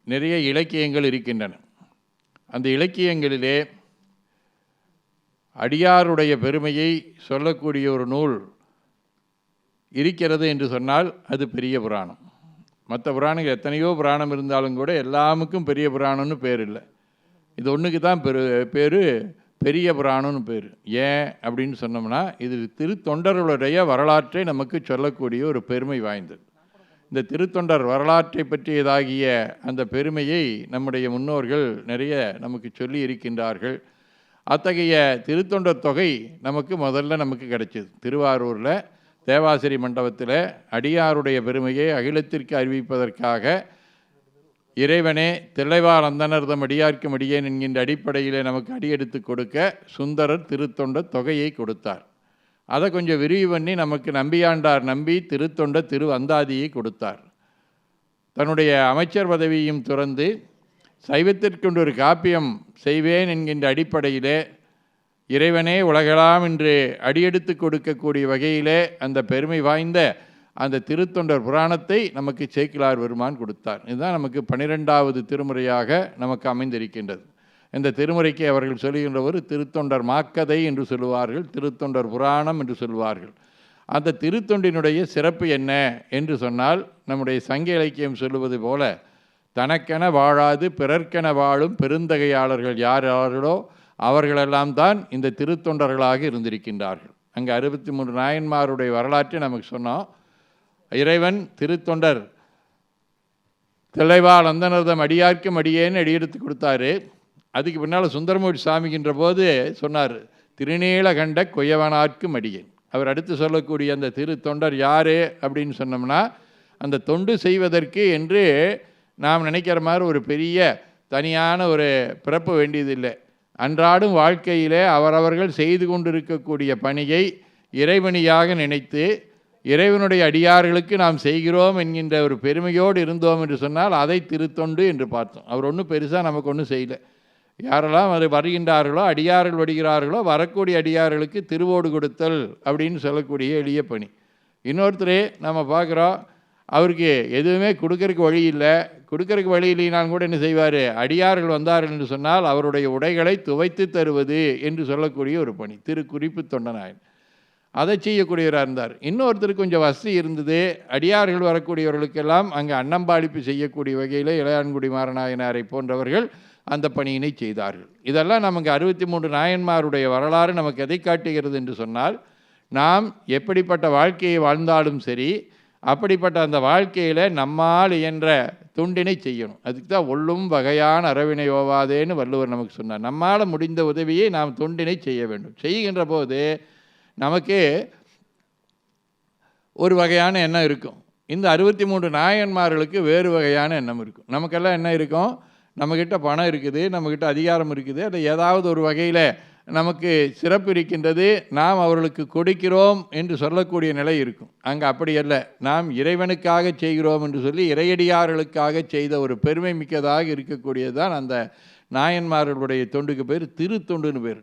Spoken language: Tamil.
நிறைய இலக்கியங்கள் இருக்கின்றன. அந்த இலக்கியங்களிலே அடியாருடைய பெருமையை சொல்லக்கூடிய ஒரு நூல் இருக்கிறது என்று சொன்னால் அது பெரிய புராணம். மற்ற புராணங்கள் எத்தனையோ புராணம் இருந்தாலும் கூட எல்லாமுக்கும் பெரிய புராணம்னு பேர் இல்லை. இது ஒன்றுக்கு தான் பேர் பெரிய புராணம்னு பேர். ஏன் அப்படின்னு சொன்னோம்னா, இது திருத்தொண்டர்களுடைய வரலாற்றை நமக்கு சொல்லக்கூடிய ஒரு பெருமை வாய்ந்தது. இந்த திருத்தொண்டர் வரலாற்றை பற்றியதாகிய அந்த பெருமையை நம்முடைய முன்னோர்கள் நிறைய நமக்கு சொல்லி இருக்கின்றார்கள். அத்தகைய திருத்தொண்டர் தொகை நமக்கு நமக்கு கிடைச்சிது. திருவாரூரில் தேவாசிரி மண்டபத்தில் அடியாருடைய பெருமையை அகிலத்திற்கு அறிவிப்பதற்காக இறைவனே தில்லைவாழ் அந்தணர்தம் அடியார்க்கும் அடியேன் என்கின்ற அடிப்படையில் நமக்கு அடியெடுத்து கொடுக்க சுந்தரர் திருத்தொண்ட தொகையை கொடுத்தார். அதை கொஞ்சம் விரிவு பண்ணி நமக்கு நம்பியாண்டார் நம்பி திருத்தொண்ட திருவந்தாதியை கொடுத்தார். தன்னுடைய அமைச்சர் பதவியையும் துறந்து சைவத்திற்கொண்டு ஒரு காப்பியம் செய்வேன் என்கின்ற அடிப்படையிலே இறைவனே உலகலாம் என்று அடியெடுத்து கொடுக்கக்கூடிய வகையிலே அந்த பெருமை வாய்ந்த அந்த திருத்தொண்டர் புராணத்தை நமக்கு சேக்கிழார் பெருமான் கொடுத்தார். இதுதான் நமக்கு 12வது திருமுறையாக நமக்கு அமைந்திருக்கின்றது. இந்த திருமுறைக்கு அவர்கள் சொல்லுகின்ற ஒரு திருத்தொண்டர் மாக்கதை என்று சொல்லுவார்கள், திருத்தொண்டர் புராணம் என்று சொல்லுவார்கள். அந்த திருத்தொண்டினுடைய சிறப்பு என்ன என்று சொன்னால், நம்முடைய சங்க இலக்கியம் சொல்லுவது போல, தனக்கென வாழாது பிறர்க்கென வாழும் பெருந்தகையாளர்கள் யார் யார்களோ அவர்களெல்லாம் தான் இந்த திருத்தொண்டர்களாக இருந்திருக்கின்றார்கள். அங்கே 63 நாயன்மாருடைய வரலாற்றை நமக்கு சொன்னோம். இறைவன் திருத்தொண்டர் தில்லைவாழ் அந்தணர்தம் அடியார்க்கும் அடியேன்னு அடியெடுத்து கொடுத்தாரு. அதுக்கு பின்னால் சுந்தரமூர்த்தி சாமிகின்ற போது சொன்னார், திருநீலகண்ட குயவனார்க்கும் அடியேன். அவர் அடுத்து சொல்லக்கூடிய அந்த திருத்தொண்டர் யார் அப்படின்னு சொன்னோம்னா, அந்த தொண்டு செய்வதற்கு என்று நாம் நினைக்கிற மாதிரி ஒரு பெரிய தனியான ஒரு பிறப்பு வேண்டியதில்லை. அன்றாடும் வாழ்க்கையிலே அவரவர்கள் செய்து கொண்டிருக்கக்கூடிய பணியை இறைவனியாக நினைத்து இறைவனுடைய அடியார்களுக்கு நாம் செய்கிறோம் என்கின்ற ஒரு பெருமையோடு இருந்தோம் என்று சொன்னால் அதை திருத்தொண்டு என்று பார்த்தோம். அவர் ஒன்றும் பெருசாக நமக்கு ஒன்றும் செய்யலை. யாரெல்லாம் அது வருகின்றார்களோ, அடியார்கள் வருகிறார்களோ, வரக்கூடிய அடியார்களுக்கு திருவோடு கொடுத்தல் அப்படின்னு சொல்லக்கூடிய எளிய பணி. இன்னொருத்தரே நம்ம பார்க்குறோம், அவருக்கு எதுவுமே கொடுக்கறதுக்கு வழி இல்லை. கொடுக்கறதுக்கு வழி இல்லைனாலும் கூட என்ன செய்வார், அடியார்கள் வந்தார்கள் என்று சொன்னால் அவருடைய உடைகளை துவைத்து தருவது என்று சொல்லக்கூடிய ஒரு பணி, திருக்குறிப்பு தொண்டனாயன். அதை செய்யக்கூடியவராக இருந்தார். இன்னொருத்தருக்கு கொஞ்சம் வசதி இருந்தது. அடியார்கள் வரக்கூடியவர்களுக்கெல்லாம் அங்கே அன்னம்பாளிப்பு செய்யக்கூடிய வகையில் இளையான்குடி மாறநாயனாரை போன்றவர்கள் அந்த பணியினை செய்தார்கள். இதெல்லாம் நமக்கு 63 நாயன்மாருடைய வரலாறு நமக்கு எதை காட்டுகிறது என்று சொன்னால், நாம் எப்படிப்பட்ட வாழ்க்கையை வாழ்ந்தாலும் சரி, அப்படிப்பட்ட அந்த வாழ்க்கையில் நம்மால் இயன்ற தொண்டினை செய்யணும். அதுக்கு தான் ஒல்லும் வகையான அறவினை ஓவாதேன்னு வள்ளுவர் நமக்கு சொன்னார். நம்மால் முடிந்த உதவியை நாம் தொண்டினை செய்ய வேண்டும். செய்கின்ற போது நமக்கு ஒரு வகையான எண்ணம் இருக்கும். இந்த 63 நாயன்மார்களுக்கு வேறு வகையான எண்ணம் இருக்கும். நமக்கெல்லாம் என்ன இருக்கும், நம்மக்கிட்ட பணம் இருக்குது, நம்மக்கிட்ட அதிகாரம் இருக்குது, அது ஏதாவது ஒரு வகையில் நமக்கு சிறப்பு இருக்கின்றது, நாம் அவர்களுக்கு கொடுக்கிறோம் என்று சொல்லக்கூடிய நிலை இருக்கும். அங்கே அப்படி அல்ல. நாம் இறைவனுக்காக செய்கிறோம் என்று சொல்லி இறையடியார்களுக்காக செய்த ஒரு பெருமை மிக்கதாக இருக்கக்கூடியது தான் அந்த நாயன்மார்களுடைய தொண்டுக்கு பேர் திருத்தொண்டுன்னு பேர்.